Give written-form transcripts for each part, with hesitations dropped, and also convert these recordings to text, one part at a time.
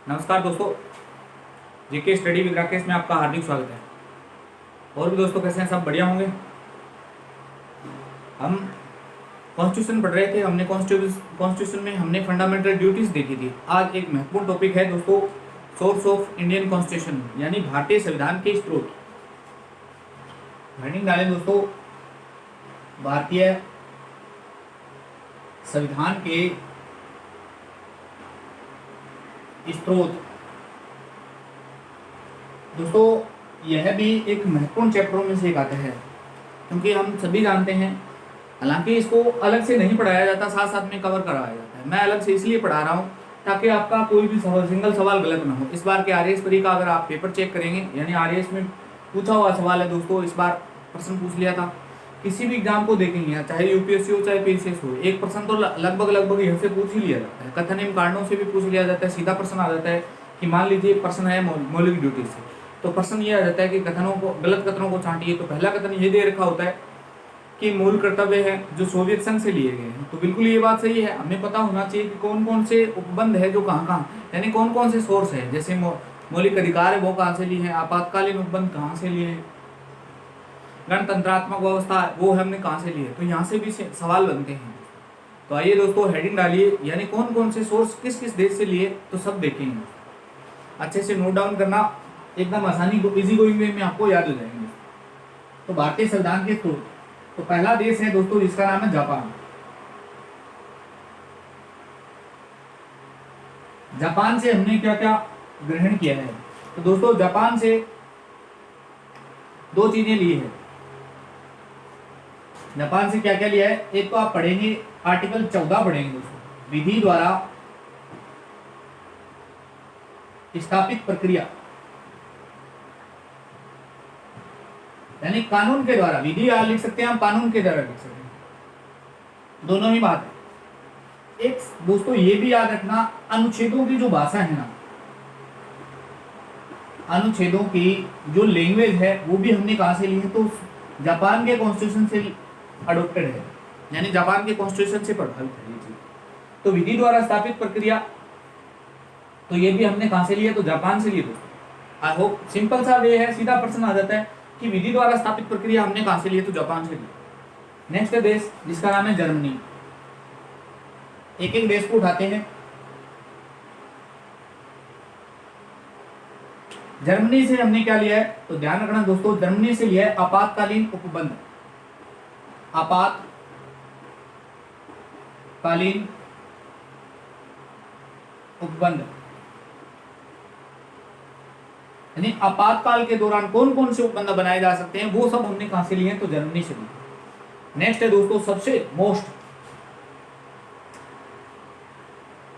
नमस्कार दोस्तों, GK study with Rakesh में आपका हार्दिक स्वागत है। और भी दोस्तों कैसे हैं? सब बढ़िया होंगे। हम कॉन्स्टिट्यूशन पढ़ रहे थे। हमने कॉन्स्टिट्यूशन में हमने फंडामेंटल ड्यूटीज देखी थी। आज एक महत्वपूर्ण टॉपिक है दोस्तों, सोर्स ऑफ इंडियन कॉन्स्टिट्यूशन, यानी भारतीय संविधान के स्रोत। हेडिंग डालें दोस्तों, भारतीय संविधान के स्रोत। दोस्तों यह भी एक महत्वपूर्ण चैप्टरों में से एक आता है, क्योंकि हम सभी जानते हैं, हालांकि इसको अलग से नहीं पढ़ाया जाता, साथ साथ में कवर कराया जाता है। मैं अलग से इसलिए पढ़ा रहा हूँ ताकि आपका कोई भी सिंगल सवाल गलत ना हो। इस बार के आरएएस परीक्षा का अगर आप पेपर चेक करेंगे, यानी आरएएस में पूछा हुआ सवाल है दोस्तों, इस बार प्रश्न पूछ लिया था। किसी भी एग्जाम को देखेंगे, चाहे यूपीएससी हो चाहे पीसीएस हो, एक प्रश्न तो लगभग यहाँ से पूछ ही लिया जाता है। कथन एवं कारणों से भी पूछ लिया जाता है। सीधा प्रश्न आ जाता है कि मान लीजिए प्रश्न है मौलिक ड्यूटी से, तो प्रश्न ये आ जाता है कि गलत कथनों को छांटिए। तो पहला कथन ये दे रखा होता है कि मूल कर्तव्य है जो सोवियत संघ से लिए गए हैं। तो बिल्कुल ये बात सही है। हमें पता होना चाहिए कि कौन कौन से उपबंध है जो कहाँ, यानी कौन कौन से सोर्स है। जैसे मौलिक अधिकार है वो कहाँ से लिए हैं, आपातकालीन उपबंध कहाँ से लिए हैं, गणतंत्रात्मक व्यवस्था वो हमने कहाँ से लिए। तो यहाँ से भी सवाल बनते हैं। तो आइए दोस्तों हेडिंग डालिए, यानी कौन कौन से सोर्स किस किस देश से लिए, तो सब देखेंगे। अच्छे से नोट डाउन करना, एकदम आसानी को इजी गोइंग वे में आपको याद हो जाएंगे। तो भारतीय संविधान के स्रोत, तो पहला देश है दोस्तों जिसका नाम है जापान। जापान से हमने क्या क्या ग्रहण किया है, तो दोस्तों जापान से दो चीजें ली है। जापान से क्या क्या लिया है, एक तो आप पढ़ेंगे आर्टिकल 14 पढ़ेंगे दोस्तों, विधि द्वारा स्थापित प्रक्रिया, यानी कानून के द्वारा। विधि लिख सकते हैं हम, कानून के द्वारा लिख सकते हैं, दोनों ही बात है। एक दोस्तों ये भी याद रखना, अनुच्छेदों की जो भाषा है ना, अनुच्छेदों की जो लैंग्वेज है वो भी हमने कहां से ली है, तो जापान के कॉन्स्टिट्यूशन से अडोप्टेड है, यानी जापान के कॉन्स्टिट्यूशन से प्रभावित है ये चीज। तो विधि द्वारा स्थापित प्रक्रिया, तो ये भी हमने कहां से लिया, तो जापान से लिए दोस्तों। आई होप सिंपल सा वे है, सीधा प्रश्न आ जाता है कि विधि द्वारा स्थापित प्रक्रिया हमने कहां से लिए, तो जापान से लिए। नेक्स्ट देश जिसका नाम है जर्मनी। एक एक देश को उठाते हैं। जर्मनी से हमने क्या लिया है, तो ध्यान रखना दोस्तों, जर्मनी से लिया है आपातकालीन उपबंध। आपातकालीन उपबंध, यानी आपातकाल के दौरान कौन कौन से उपबंध बनाए जा सकते हैं, वो सब हमने कहां से लिए हैं, तो जर्मनी से लिए। नेक्स्ट है दोस्तों सबसे मोस्ट,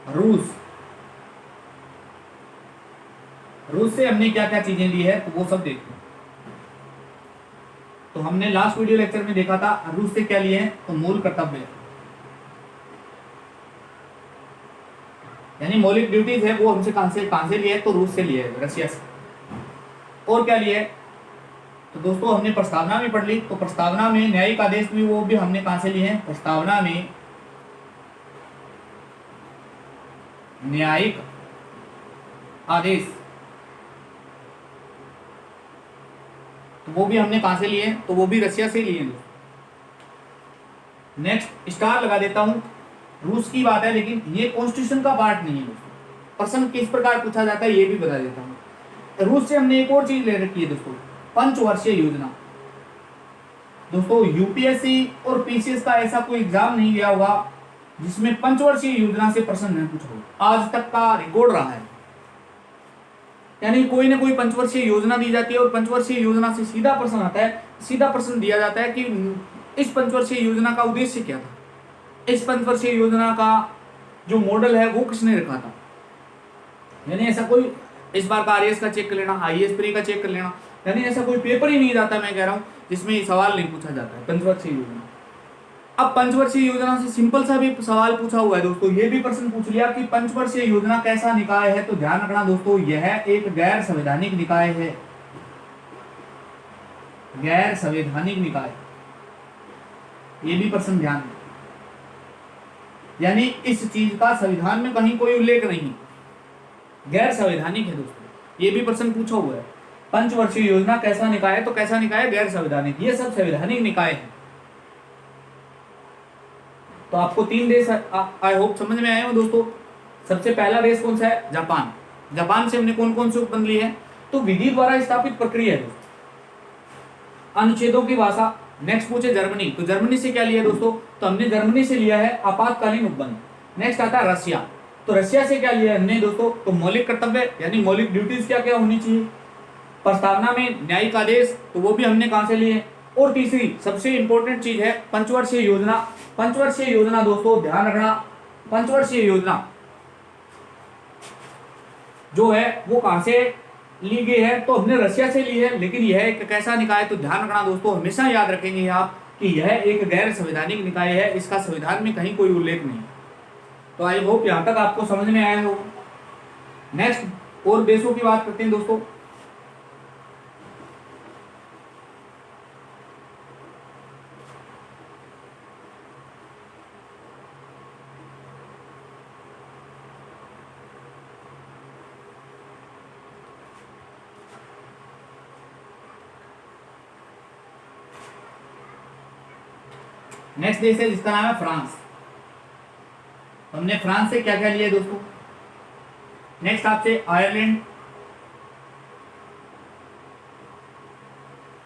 रूस। रूस से हमने क्या क्या चीजें ली है, तो वो सब देखते हैं। तो हमने लास्ट वीडियो लेक्चर में देखा था रूस से क्या लिए हैं, तो मूल कर्तव्य, यानी मौलिक ड्यूटीज है वो हमसे कहां से लिए है, तो रूस से लिए है, रशिया से। और क्या लिए है, तो दोस्तों हमने प्रस्तावना भी पढ़ ली। तो प्रस्तावना में न्यायिक आदेश भी, वो भी हमने कहां से लिए हैं, प्रस्तावना में न्यायिक आदेश, तो वो भी हमने कहां से लिए हैं, तो वो भी रशिया से लिए हैं। नेक्स्ट स्टार लगा देता हूं, रूस की बात है लेकिन ये कॉन्स्टिट्यूशन का पार्ट नहीं है दोस्तों। प्रश्न किस प्रकार पूछा जाता है ये भी बता देता हूं। रूस से हमने एक और चीज ले रखी है दोस्तों, पंचवर्षीय योजना। दोस्तों यूपीएससी और पीसीएस का ऐसा कोई एग्जाम नहीं गया होगा जिसमें पंचवर्षीय योजना से प्रश्न नहीं पूछा होगा। आज तक का रिकॉर्ड रहा है, यानी कोई ना कोई पंचवर्षीय योजना दी जाती है और पंचवर्षीय योजना से सीधा प्रश्न आता है। सीधा प्रश्न दिया जाता है कि इस पंचवर्षीय योजना का उद्देश्य क्या था, इस पंचवर्षीय योजना का जो मॉडल है वो किसने रखा था। यानी ऐसा कोई, इस बार का आरएएस का चेक कर लेना, आईएएस प्री का चेक कर लेना, यानी ऐसा कोई पेपर ही नहीं जाता, मैं कह रहा हूं, जिसमें सवाल नहीं पूछा जाता है पंचवर्षीय योजना। अब पंचवर्षीय योजना से सिंपल सा भी सवाल पूछा हुआ है दोस्तों, ये भी प्रश्न पूछ लिया कि पंचवर्षीय योजना कैसा निकाय है। तो ध्यान रखना दोस्तों, यह एक गैर संवैधानिक निकाय है, गैर संवैधानिक निकाय, ये भी प्रश्न ध्यान दें। यानी इस चीज का संविधान में कहीं कोई उल्लेख नहीं, गैर संवैधानिक है दोस्तों, ये भी प्रश्न पूछा हुआ है। पंचवर्षीय योजना कैसा निकाय है, तो कैसा निकाय है, गैर संवैधानिक। ये सब संवैधानिक निकाय है। तो आपको 3 देश आई होप समझ में आए हो दोस्तों। सबसे पहला देश कौन सा है, जापान। जापान से हमने कौन कौन सी उपबंध ली है, तो विधि द्वारा स्थापित प्रक्रिया है दोस्तों, अनुच्छेदों की भाषा। नेक्स्ट पूछे जर्मनी, तो जर्मनी से क्या लिया दोस्तों, तो हमने जर्मनी से लिया है आपातकालीन उपबंध। नेक्स्ट आता है रशिया, तो रशिया से क्या लिया है हमने दोस्तों, तो मौलिक कर्तव्य यानी मौलिक ड्यूटीज क्या क्या होनी चाहिए। प्रस्तावना में न्यायिक आदेश, तो वो भी हमने कहां से लिए। और तीसरी सबसे इंपॉर्टेंट चीज है पंचवर्षीय योजना। पंचवर्षीय योजना दोस्तों ध्यान रखना, पंचवर्षीय योजना जो है वो कहां से ली गई है, तो हमने रशिया से ली है। लेकिन यह एक कैसा निकाय, तो ध्यान रखना दोस्तों, हमेशा याद रखेंगे आप कि यह एक गैर संवैधानिक निकाय है, इसका संविधान में कहीं कोई उल्लेख नहीं। तो आई होप यहां तक आपको समझ में आया हो। नेक्स्ट और देशों की बात करते हैं दोस्तों। नेक्स्ट देश है जिसका नाम है फ्रांस। हमने फ्रांस से क्या क्या लिया दोस्तों। नेक्स्ट आपसे आयरलैंड,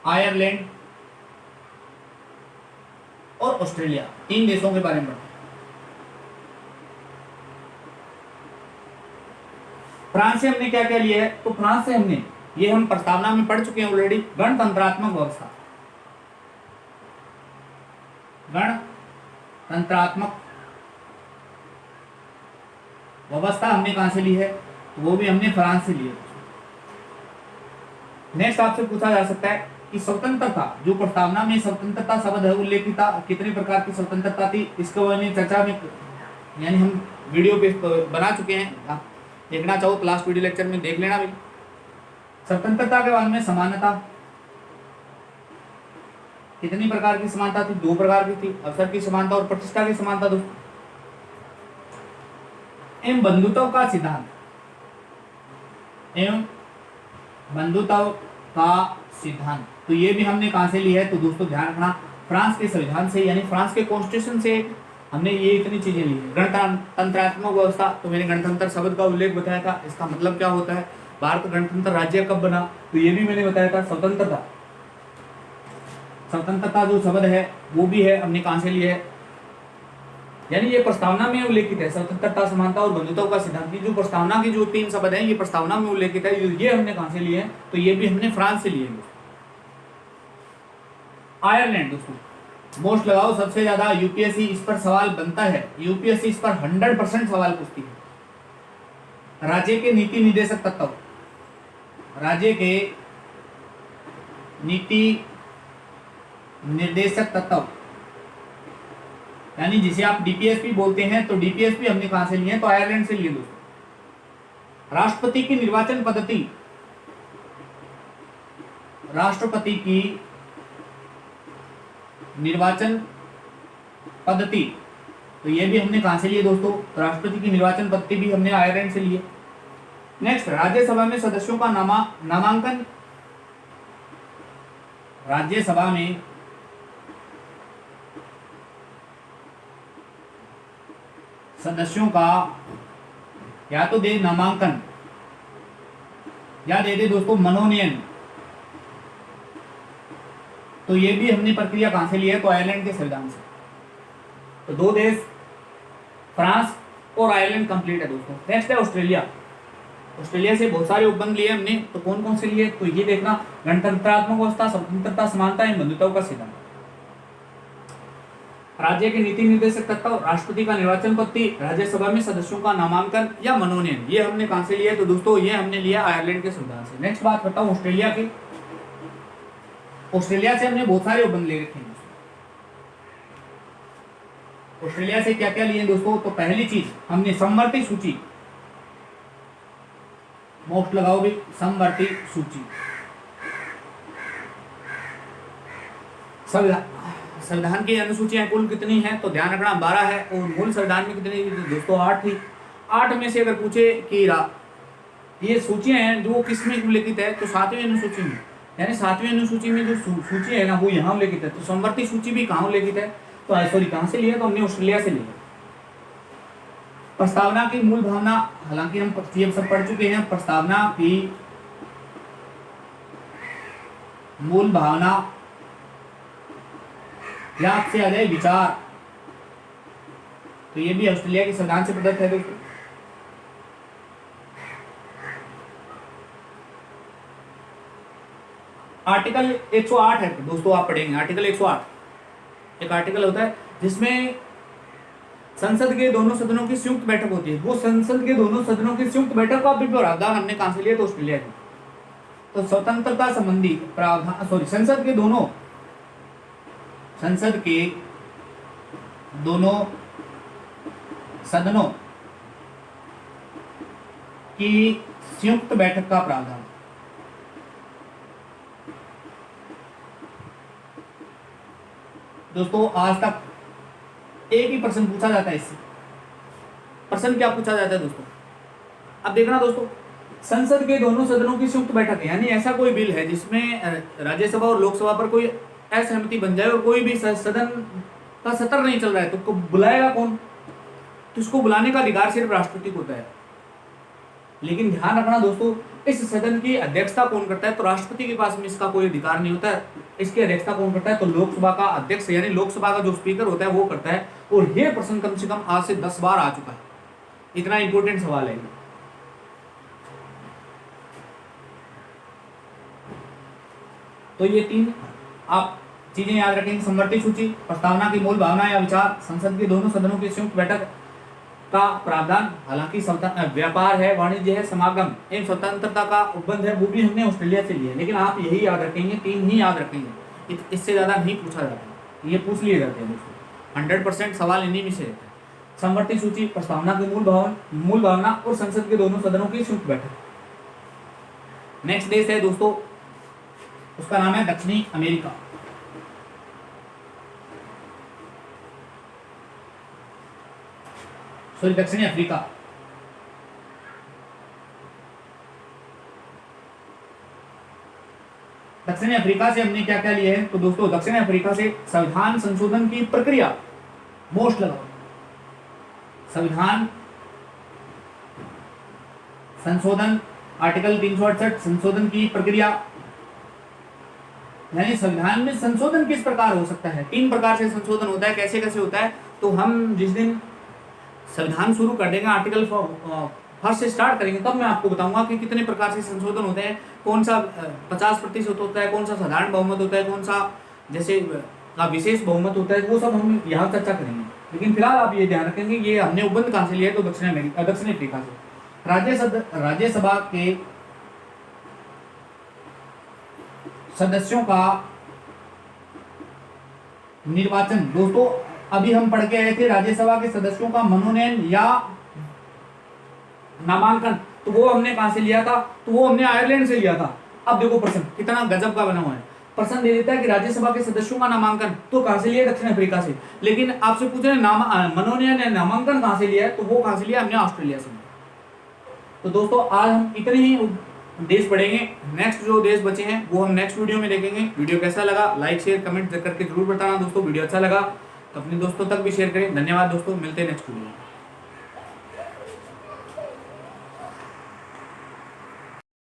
आयरलैंड और ऑस्ट्रेलिया, 3 देशों के बारे में बताएं। फ्रांस से हमने क्या क्या लिया है, तो फ्रांस से हमने, ये हम प्रस्तावना में पढ़ चुके हैं ऑलरेडी, गणतंत्रात्मक व्यवस्था। गणतंत्रात्मक व्यवस्था हमने कहां से ली है, तो वो भी हमने फ्रांस से ली है। नेक्स्ट आपसे पूछा जा सकता है कि स्वतंत्रता, जो प्रस्तावना में स्वतंत्रता शब्द है उल्लेखित था, कितने प्रकार की स्वतंत्रता थी, इसको मैंने चर्चा में यानी हम वीडियो पे बना चुके हैं। आप देखना चाहो तो लास्ट वीडियो लेक्चर में देख लेना भी। स्वतंत्रता के बाद में समानता, कितनी प्रकार की समानता थी, 2 प्रकार की थी, अवसर की समानता और प्रतिष्ठा की समानता दोस्तों। एवं बंधुत्व का सिद्धांत, एवं बंधुत्व का सिद्धांत, तो ये भी हमने कहां से लिया है, तो दोस्तों ध्यान रखना फ्रांस के संविधान से यानी फ्रांस के कॉन्स्टिट्यूशन से हमने ये इतनी चीजें ली है। गणतंत्रात्मक व्यवस्था, तो मैंने गणतंत्र शब्द का उल्लेख बताया था, इसका मतलब क्या होता है, भारत गणतंत्र राज्य कब बना, तो ये भी मैंने बताया था। स्वतंत्रता, स्वतंत्रता जो शब्द है वो भी है, हमने कहां से लिया है, यानी ये प्रस्तावना में उल्लेखित है। स्वतंत्रता, समानता और बंधुत्व का सिद्धांत की जो प्रस्तावना की जो 3 शब्द हैं, ये प्रस्तावना में उल्लेखित है, ये हमने कहां से लिए हैं, तो ये भी हमने फ्रांस से लिए हैं। आयरलैंड दोस्तों मोस्ट लगाओ, सबसे ज्यादा यूपीएससी इस पर सवाल बनता है, यूपीएससी इस पर 100% सवाल पूछती है। राज्य के नीति निर्देशक तत्व, राज्य के नीति निर्देशक तत्व यानी जिसे आप डीपीएसपी बोलते हैं, तो डीपीएसपी हमने कहां से लिए हैं, तो आयरलैंड से लिए दोस्तों। राष्ट्रपति की निर्वाचन पद्धति, राष्ट्रपति की निर्वाचन पद्धति, तो ये भी हमने कहां से लिए दोस्तों, तो राष्ट्रपति की निर्वाचन पद्धति भी हमने आयरलैंड से लिए। नेक्स्ट राज्यसभा में सदस्यों का नामांकन, राज्यसभा में सदस्यों का या तो दे नामांकन या दे दे दोस्तों मनोनयन, तो ये भी हमने प्रक्रिया कहां से ली है, तो आयरलैंड के संविधान से। तो 2 देश फ्रांस और आयरलैंड कंप्लीट है दोस्तों। नेक्स्ट है ऑस्ट्रेलिया। ऑस्ट्रेलिया से बहुत सारे उपबंध लिए हमने, तो कौन कौन से लिए, तो ये देखना, गणतंत्रात्मक व्यवस्था, स्वतंत्रता, समानता एवं बंधुत्व का सिद्धांत, राज्य के नीति निर्देशक तत्व, राष्ट्रपति का निर्वाचन पद्धति, राज्यसभा में सदस्यों का नामांकन या मनोनयन, ये हमने कहां से लिया, तो दोस्तों ये हमने लिया आयरलैंड के संविधान से। नेक्स्ट बात करता हूं ऑस्ट्रेलिया की। ऑस्ट्रेलिया से हमने बहुत सारे उपबंध ले रखे हैं। ऑस्ट्रेलिया से क्या क्या लिए दोस्तों, तो पहली चीज हमने समवर्ती सूची, मोस्ट लगाओ भी, समवर्ती सूची। संविधान की अनुसूचियां कुल कितनी हैं, तो ध्यान रखना 12 है, और मूल संविधान में कितनी दोस्तों 8 थी। 8 में से अगर पूछे कि ये सूचियां हैं जो किस में उल्लेखित है, तो 7वीं अनुसूची में, यानी 7वीं अनुसूची में जो सूची है ना वो यहाँ उल्लेखित है। तो समवर्ती सूची भी कहाँ उल्लेखित है, तो सॉरी कहाँ से लिया, तो हमने ऑस्ट्रेलिया से लिया। प्रस्तावना की मूल भावना, हालांकि हम ये सब पढ़ चुके हैं। प्रस्तावना की मूल भावना या आपसे आ जाए विचार, तो ये भी ऑस्ट्रेलिया के संविधान से प्रदत्त है दोस्तों। आर्टिकल 108 है दोस्तों, आप पढ़ेंगे आर्टिकल 108। एक आर्टिकल होता है जिसमें संसद के दोनों सदनों की संयुक्त बैठक होती है। वो संसद के दोनों सदनों की संयुक्त बैठक का भी प्रावधान हमने कहां से लिया, तो ऑस्ट्रेलिया से। तो स्वतंत्रता संबंधी प्रावधान, सॉरी संसद के दोनों सदनों की संयुक्त बैठक का प्रावधान। दोस्तों आज तक एक ही प्रश्न पूछा जाता है इससे। प्रश्न क्या पूछा जाता है दोस्तों, अब देखना दोस्तों, संसद के दोनों सदनों की संयुक्त बैठक है, यानी ऐसा कोई बिल है जिसमें राज्यसभा और लोकसभा पर कोई असहमति बन जाए और कोई भी सदन का सत्र नहीं चल रहा है, तो बुलाएगा कौन, तो इसको बुलाने का अधिकार सिर्फ राष्ट्रपति को होता है। लेकिन ध्यान रखना दोस्तों, इस सदन की अध्यक्षता कौन करता है, तो राष्ट्रपति के पास में इसका कोई अधिकार नहीं होता है। इसकी अध्यक्षता कौन करता है, तो लोकसभा का अध्यक्ष यानी लोकसभा का जो स्पीकर होता है वो करता है। और ये प्रश्न कम से कम आज से 10 बार आ चुका है, इतना इंपॉर्टेंट सवाल है। तो ये 3 आप चीजें याद रखेंगे, समवर्ती सूची, प्रस्तावना की मूल भावना या विचार, संसद के दोनों सदनों की संयुक्त बैठक का प्रावधान, हालांकि व्यापार है, वाणिज्य है, समागम इन स्वतंत्रता का उपबंध है, वो भी हमने ऑस्ट्रेलिया से लिया। लेकिन आप यही याद रखेंगे, 3 ही याद रखेंगे, इससे ज्यादा नहीं पूछा जाता, ये पूछ लिए जाते हैं दोस्तों। 100% सवाल इन्हीं में से रहता है। समवर्ती सूची, प्रस्तावना की मूल भावना और संसद के दोनों सदनों की संयुक्त बैठक। नेक्स्ट देश है दोस्तों, उसका नाम है दक्षिणी अमेरिका। सॉरी दक्षिणी अफ्रीका। दक्षिणी अफ्रीका से हमने क्या क्या लिया है, तो दोस्तों दक्षिणी अफ्रीका से संविधान संशोधन की प्रक्रिया, मोस्ट लगाओ, संविधान संशोधन आर्टिकल 368 संशोधन की प्रक्रिया, यानी संविधान में संशोधन किस प्रकार हो सकता है। 3 प्रकार से संशोधन होता है, कैसे कैसे होता है, तो हम जिस दिन संविधान शुरू कर देंगे, आर्टिकल फर्स्ट से स्टार्ट करेंगे, तब मैं आपको बताऊंगा कि कितने प्रकार से संशोधन होते हैं, कौन सा 50% होता है, कौन सा साधारण बहुमत होता है, कौन सा जैसे विशेष बहुमत होता है, वो सब हम यहाँ चर्चा करेंगे। लेकिन फिलहाल आप ये ध्यान रखेंगे, ये हमने उपबंध कहाँ से लिया है, तो दक्षिण अफ्रीका से। राज्यसभा के सदस्यों का निर्वाचन, दोस्तों अभी हम पढ़ के आए थे राज्यसभा के सदस्यों का मनोनयन या नामांकन, तो वो हमने कहां से लिया था, तो वो हमने आयरलैंड से लिया था। अब देखो प्रश्न कितना गजब का बना हुआ है, प्रश्न दे देता है कि राज्यसभा के सदस्यों का नामांकन, तो कहां से लिया, दक्षिण अफ्रीका से। लेकिन आपसे पूछ रहे मनोनयन या नामांकन कहां से लिया है, तो वो कहां से लिया, हमने ऑस्ट्रेलिया से। तो दोस्तों आज हम इतने ही देश पढ़ेंगे, नेक्स्ट जो देश बचे हैं वो हम नेक्स्ट वीडियो में देखेंगे। वीडियो कैसा लगा लाइक शेयर कमेंट करके जरूर बताना दोस्तों। वीडियो अच्छा लगा तो अपने दोस्तों तक भी शेयर करें। धन्यवाद दोस्तों, मिलते हैं नेक्स्ट वीडियो में।